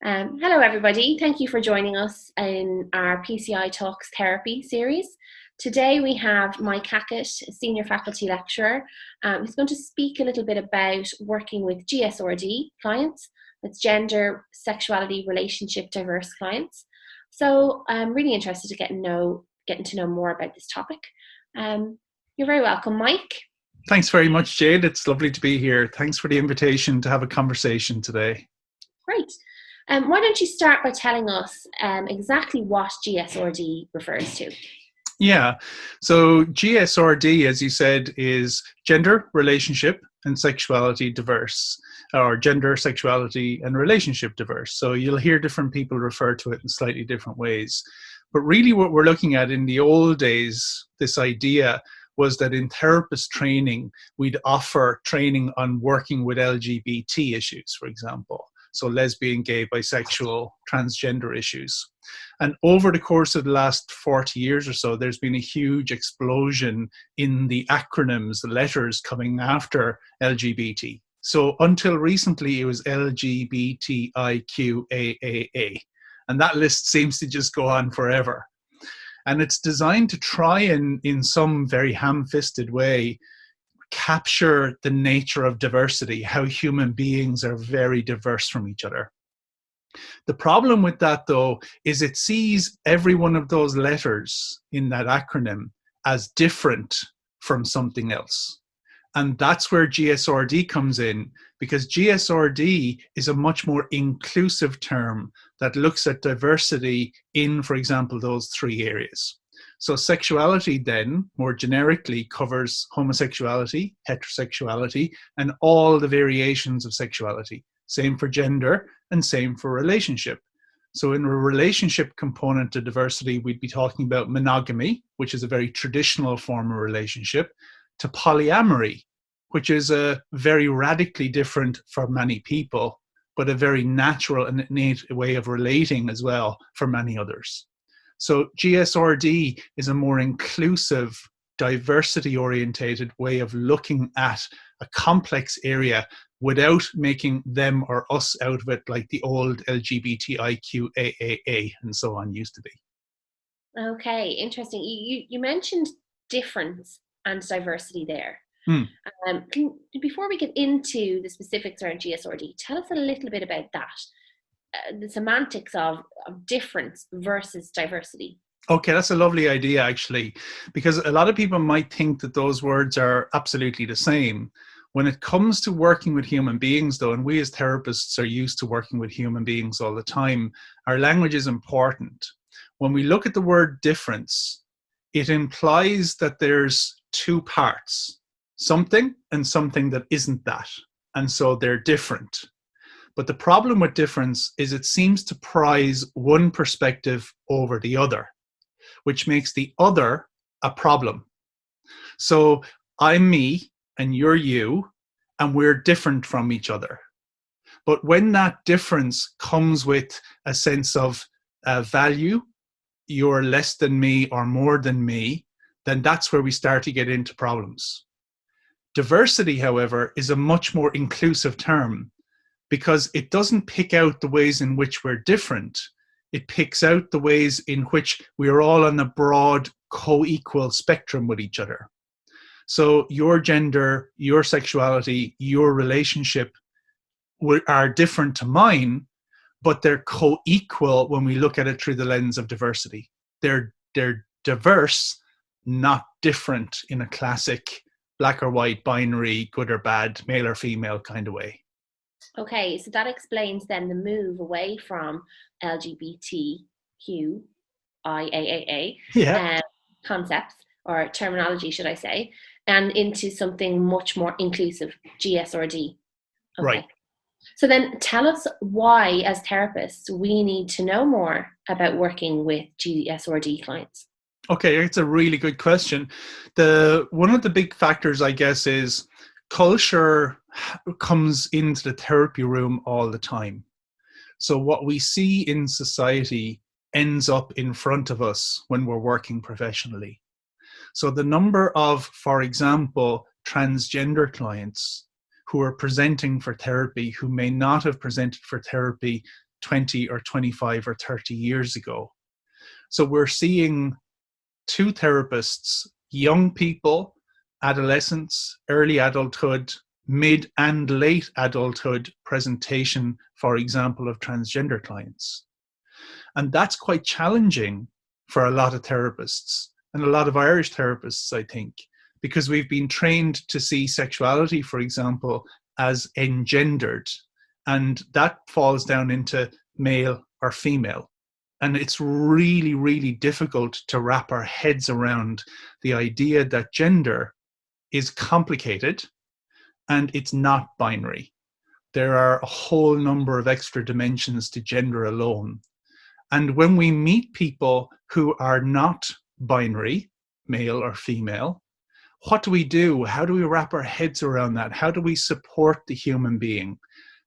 Hello, everybody. Thank you for joining us in our PCI Talks Therapy series. Today we have Mike Hackett, a senior faculty lecturer, who's going to speak a little bit about working with GSRD clients. That's gender, sexuality, relationship diverse clients. So I'm really interested to getting to know more about this topic. You're very welcome, Mike. Thanks very much, Jade. It's lovely to be here. Thanks for the invitation to have a conversation today. Great. Why don't you start by telling us exactly what GSRD refers to? Yeah, so GSRD, as you said, is gender, relationship, and sexuality diverse, or gender, sexuality, and relationship diverse. So you'll hear different people refer to it in slightly different ways. But really what we're looking at in the old days, this idea was that in therapist training, we'd offer training on working with LGBT issues, for example. So lesbian, gay, bisexual, transgender issues. And over the course of the last 40 years or so, there's been a huge explosion in the acronyms, the letters coming after LGBT. So until recently, it was LGBTIQAAA. And that list seems to just go on forever. And it's designed to try and, in some very ham-fisted way, capture the nature of diversity, how human beings are very diverse from each other. The problem with that, though, is it sees every one of those letters in that acronym as different from something else. And that's where GSRD comes in, because GSRD is a much more inclusive term that looks at diversity in, for example, those three areas. So sexuality then, more generically, covers homosexuality, heterosexuality, and all the variations of sexuality. Same for gender and same for relationship. So in a relationship component to diversity, we'd be talking about monogamy, which is a very traditional form of relationship, to polyamory, which is a very radically different for many people, but a very natural and innate way of relating as well for many others. So GSRD is a more inclusive, diversity-orientated way of looking at a complex area without making them or us out of it like the old LGBTIQAAA and so on used to be. Okay, interesting. You mentioned difference and diversity there. Before we get into the specifics around GSRD, tell us a little bit about that. The semantics of difference versus diversity. Okay, that's a lovely idea, actually, because a lot of people might think that those words are absolutely the same. When it comes to working with human beings, though, and we as therapists are used to working with human beings all the time, our language is important. When we look at the word difference, it implies that there's two parts, something and something that isn't that. And so they're different. But the problem with difference is it seems to prize one perspective over the other, which makes the other a problem. So I'm me and you're you, and we're different from each other. But when that difference comes with a sense of value, you're less than me or more than me, then that's where we start to get into problems. Diversity, however, is a much more inclusive term, because it doesn't pick out the ways in which we're different. It picks out the ways in which we are all on a broad, co-equal spectrum with each other. So your gender, your sexuality, your relationship are different to mine, but they're co-equal when we look at it through the lens of diversity. They're diverse, not different in a classic black or white, binary, good or bad, male or female kind of way. Okay, so that explains then the move away from LGBTQIAAA concepts, or terminology, should I say, and into something much more inclusive, GSRD. Okay. Right. So then tell us why, as therapists, we need to know more about working with GSRD clients. Okay, it's a really good question. One of the big factors, I guess, is culture comes into the therapy room all the time. So what we see in society ends up in front of us when we're working professionally. So the number of, for example, transgender clients who are presenting for therapy who may not have presented for therapy 20 or 25 or 30 years ago. So we're seeing two therapists, young people, adolescents, early adulthood, mid and late adulthood presentation, for example, of transgender clients. And that's quite challenging for a lot of therapists and a lot of Irish therapists, I think, because we've been trained to see sexuality, for example, as engendered. And that falls down into male or female. And it's really, really difficult to wrap our heads around the idea that gender is complicated and it's not binary. There are a whole number of extra dimensions to gender alone. And when we meet people who are not binary, male or female, what do we do? How do we wrap our heads around that? How do we support the human being?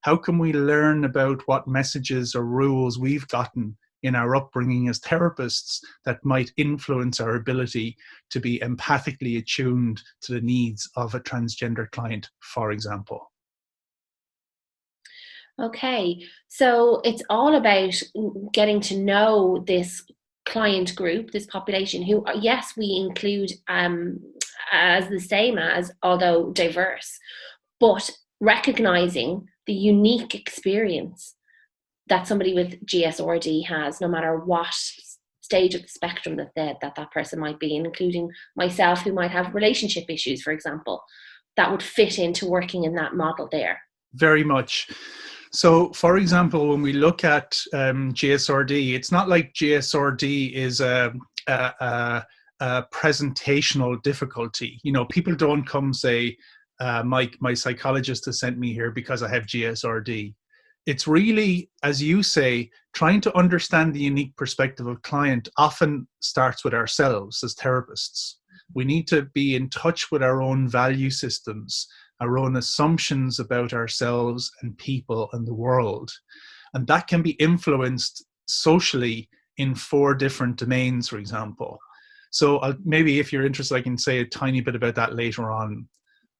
How can we learn about what messages or rules we've gotten in our upbringing as therapists that might influence our ability to be empathically attuned to the needs of a transgender client, for example? Okay, so it's all about getting to know this client group, this population, who, yes, we include as the same as, although diverse, but recognizing the unique experience that somebody with GSRD has, no matter what stage of the spectrum that person might be in, including myself, who might have relationship issues, for example, that would fit into working in that model there. Very much. So, for example, when we look at GSRD, it's not like GSRD is a presentational difficulty. You know, people don't come say, Mike, my psychologist has sent me here because I have GSRD. It's really, as you say, trying to understand the unique perspective of client often starts with ourselves as therapists. We need to be in touch with our own value systems, our own assumptions about ourselves and people and the world. And that can be influenced socially in 4 different domains, for example. So maybe if you're interested, I can say a tiny bit about that later on.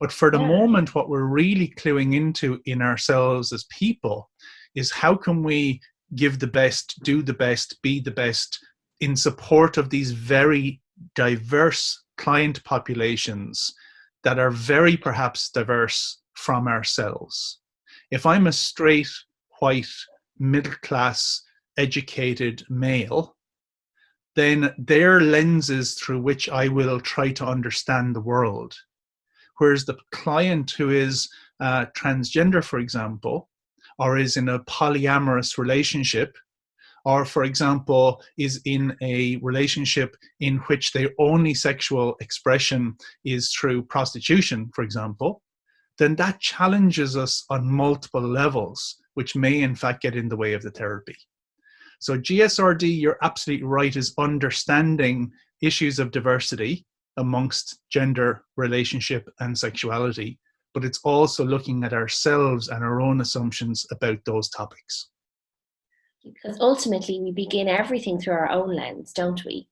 But for the moment, what we're really cluing into in ourselves as people is how can we give the best, do the best, be the best in support of these very diverse client populations that are very perhaps diverse from ourselves. If I'm a straight, white, middle-class, educated male, then their lenses through which I will try to understand the world. Whereas the client who is transgender, for example, or is in a polyamorous relationship, or, for example, is in a relationship in which their only sexual expression is through prostitution, for example, then that challenges us on multiple levels, which may in fact get in the way of the therapy. So GSRD, you're absolutely right, is understanding issues of diversity amongst gender, relationship, and sexuality, but it's also looking at ourselves and our own assumptions about those topics. Because ultimately we begin everything through our own lens, don't we?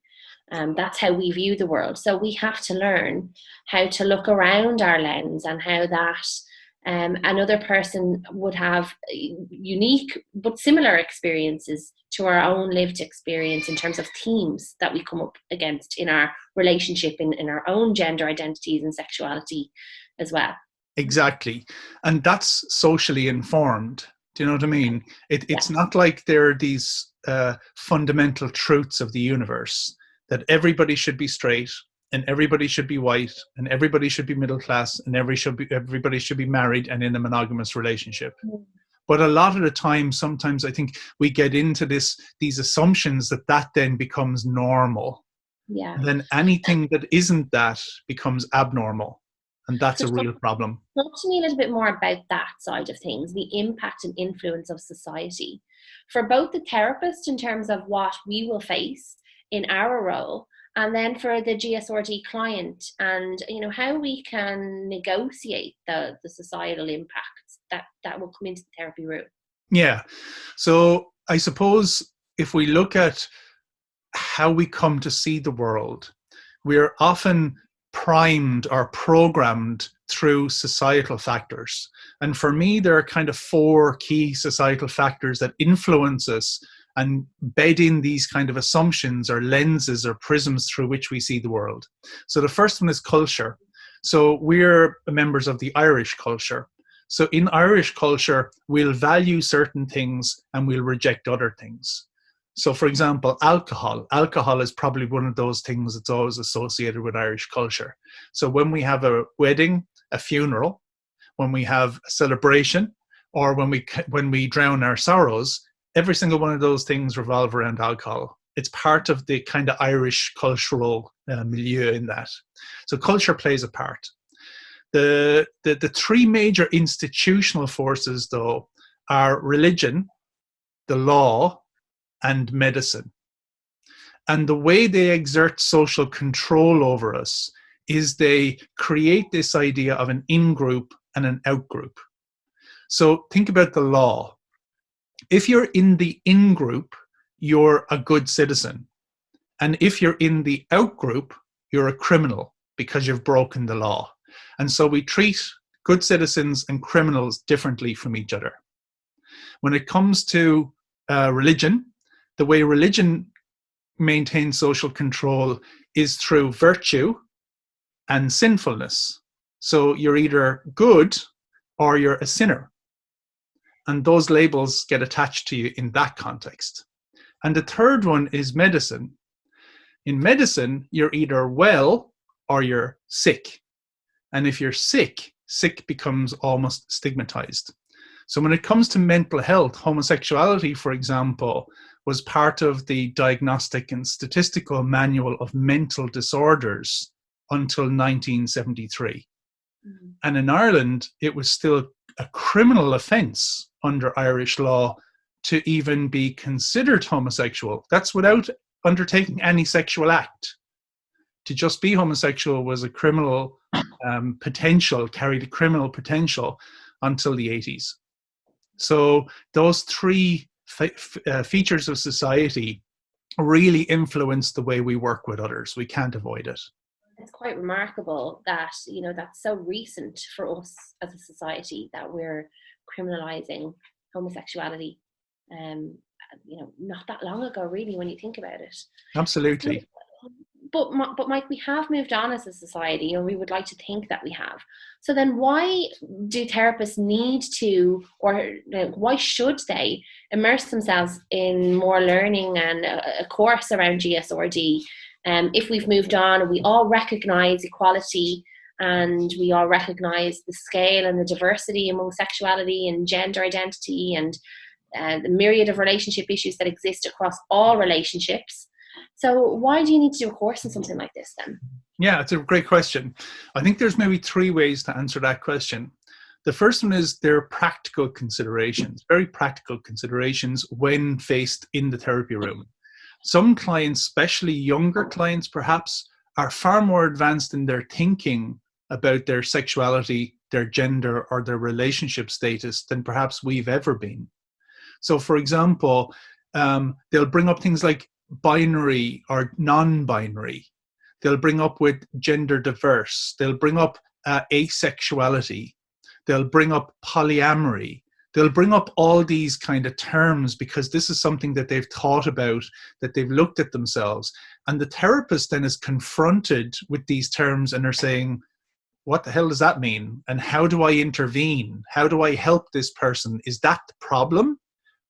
That's how we view the world. So we have to learn how to look around our lens and how that another person would have unique but similar experiences to our own lived experience in terms of themes that we come up against in our relationship, in our own gender identities and sexuality as well. Exactly. And that's socially informed. Do you know what I mean? It's not like there are these fundamental truths of the universe that everybody should be straight and everybody should be white and everybody should be middle class and everybody should be married and in a monogamous relationship. But a lot of the time, sometimes I think we get into these assumptions that then becomes normal. Yeah. And then anything that isn't that becomes abnormal. And that's a real problem. Talk to me a little bit more about that side of things, the impact and influence of society for both the therapist in terms of what we will face in our role, and then for the GSRD client, and how we can negotiate the societal impacts that will come into the therapy room. Yeah. So I suppose if we look at how we come to see the world, we're often primed or programmed through societal factors. And for me, there are kind of 4 key societal factors that influence us and bed in these kind of assumptions or lenses or prisms through which we see the world. So the first one is culture. So we're members of the Irish culture. So in Irish culture, we'll value certain things and we'll reject other things. So for example, alcohol. Alcohol is probably one of those things that's always associated with Irish culture. So when we have a wedding, a funeral, when we have a celebration, or when we drown our sorrows, every single one of those things revolve around alcohol. It's part of the kind of Irish cultural milieu in that. So culture plays a part. The 3 major institutional forces, though, are religion, the law, and medicine. And the way they exert social control over us is they create this idea of an in-group and an out-group. So think about the law. If you're in the in-group, you're a good citizen. And if you're in the out-group, you're a criminal because you've broken the law. And so we treat good citizens and criminals differently from each other. When it comes to religion, the way religion maintains social control is through virtue and sinfulness. So you're either good or you're a sinner. And those labels get attached to you in that context. And the third one is medicine. In medicine, you're either well or you're sick. And if you're sick, sick becomes almost stigmatized. So when it comes to mental health, homosexuality, for example, was part of the Diagnostic and Statistical Manual of Mental Disorders until 1973. Mm-hmm. And in Ireland, it was still a criminal offence under Irish law to even be considered homosexual. That's without undertaking any sexual act. To just be homosexual was a criminal potential, carried a criminal potential until the 80s. So those 3 features of society really influence the way we work with others. We can't avoid it. It's quite remarkable that, that's so recent for us as a society that we're criminalizing homosexuality. Not that long ago, really, when you think about it. Absolutely. But Mike, we have moved on as a society, or we would like to think that we have. So then why do therapists need to, or why should they immerse themselves in more learning and a course around GSRD? If we've moved on and we all recognize equality and we all recognize the scale and the diversity among sexuality and gender identity and the myriad of relationship issues that exist across all relationships. So why do you need to do a course on something like this then? Yeah, it's a great question. I think there's maybe 3 ways to answer that question. The first one is there are practical considerations, very practical considerations when faced in the therapy room. Some clients, especially younger clients perhaps, are far more advanced in their thinking about their sexuality, their gender, or their relationship status than perhaps we've ever been. So for example, they'll bring up things like binary or non-binary. They'll bring up with gender diverse. They'll bring up asexuality. They'll bring up polyamory. They'll bring up all these kind of terms because this is something that they've thought about, that they've looked at themselves. And the therapist then is confronted with these terms and are saying, what the hell does that mean? And how do I intervene? How do I help this person? Is that the problem?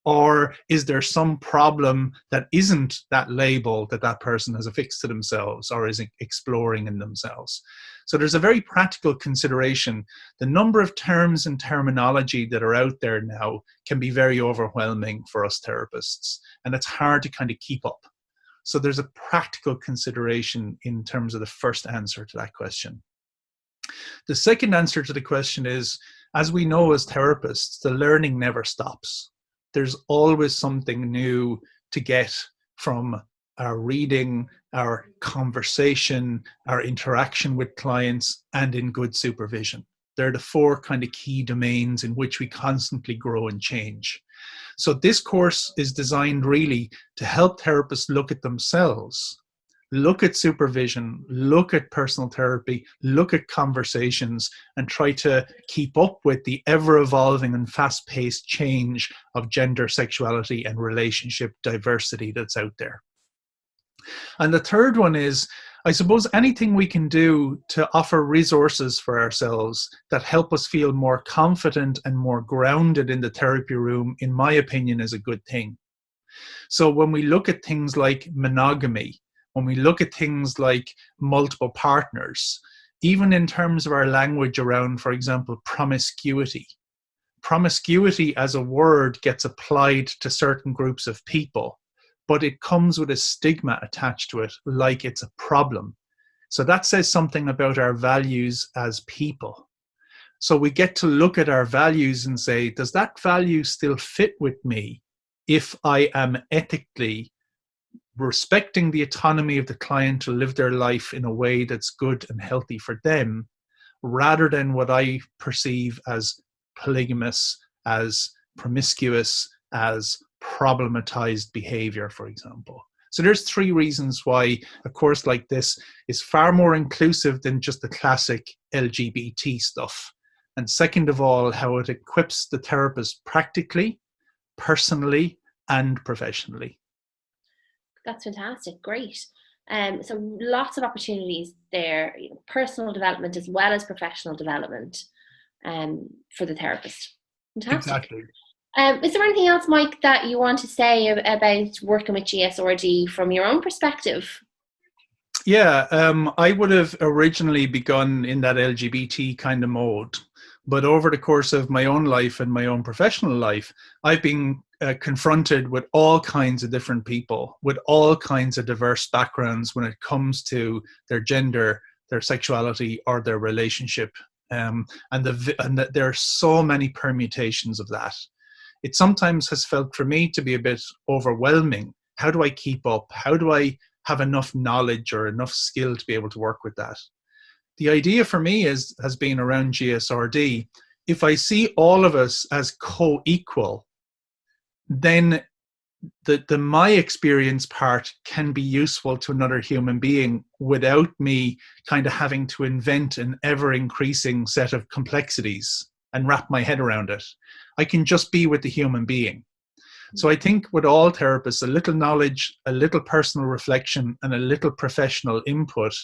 Or is there some problem that isn't that label that that person has affixed to themselves or is exploring in themselves? So there's a very practical consideration. The number of terms and terminology that are out there now can be very overwhelming for us therapists, and it's hard to kind of keep up. So there's a practical consideration in terms of the first answer to that question. The second answer to the question is, as we know as therapists, the learning never stops. There's always something new to get from our reading, our conversation, our interaction with clients, and in good supervision. They're the 4 kind of key domains in which we constantly grow and change. So this course is designed really to help therapists look at themselves, look at supervision, look at personal therapy, look at conversations, and try to keep up with the ever-evolving and fast-paced change of gender, sexuality, and relationship diversity that's out there. And the third one is, I suppose, anything we can do to offer resources for ourselves that help us feel more confident and more grounded in the therapy room, in my opinion, is a good thing. So when we look at things like monogamy, when we look at things like multiple partners, even in terms of our language around, for example, promiscuity. Promiscuity as a word gets applied to certain groups of people, but it comes with a stigma attached to it, like it's a problem. So that says something about our values as people. So we get to look at our values and say, does that value still fit with me if I am ethically respecting the autonomy of the client to live their life in a way that's good and healthy for them, rather than what I perceive as polygamous, as promiscuous, as problematized behavior, for example. So there's 3 reasons why a course like this is far more inclusive than just the classic LGBT stuff. And second of all, how it equips the therapist practically, personally, and professionally. That's fantastic. Great. So lots of opportunities there, personal development as well as professional development for the therapist. Fantastic. Exactly. Is there anything else, Mike, that you want to say about working with GSRD from your own perspective? Yeah, I would have originally begun in that LGBT kind of mode. But over the course of my own life and my own professional life, I've been confronted with all kinds of different people, with all kinds of diverse backgrounds when it comes to their gender, their sexuality, or their relationship. And there are so many permutations of that. It sometimes has felt for me to be a bit overwhelming. How do I keep up? How do I have enough knowledge or enough skill to be able to work with that? The idea for me has been around GSRD. If I see all of us as co-equal, then the my experience part can be useful to another human being without me kind of having to invent an ever-increasing set of complexities and wrap my head around it. I can just be with the human being. So I think with all therapists, a little knowledge, a little personal reflection, and a little professional input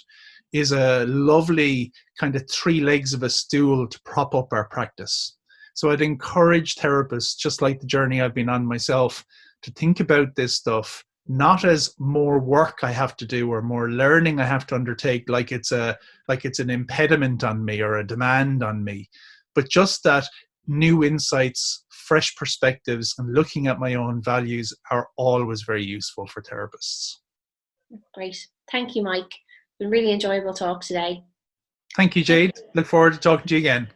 is a lovely kind of 3 legs of a stool to prop up our practice. So I'd encourage therapists, just like the journey I've been on myself, to think about this stuff not as more work I have to do or more learning I have to undertake, like it's an impediment on me or a demand on me, but just that new insights, fresh perspectives, and looking at my own values are always very useful for therapists. Great. Thank you, Mike. It's been a really enjoyable talk today. Thank you, Jade. Look forward to talking to you again.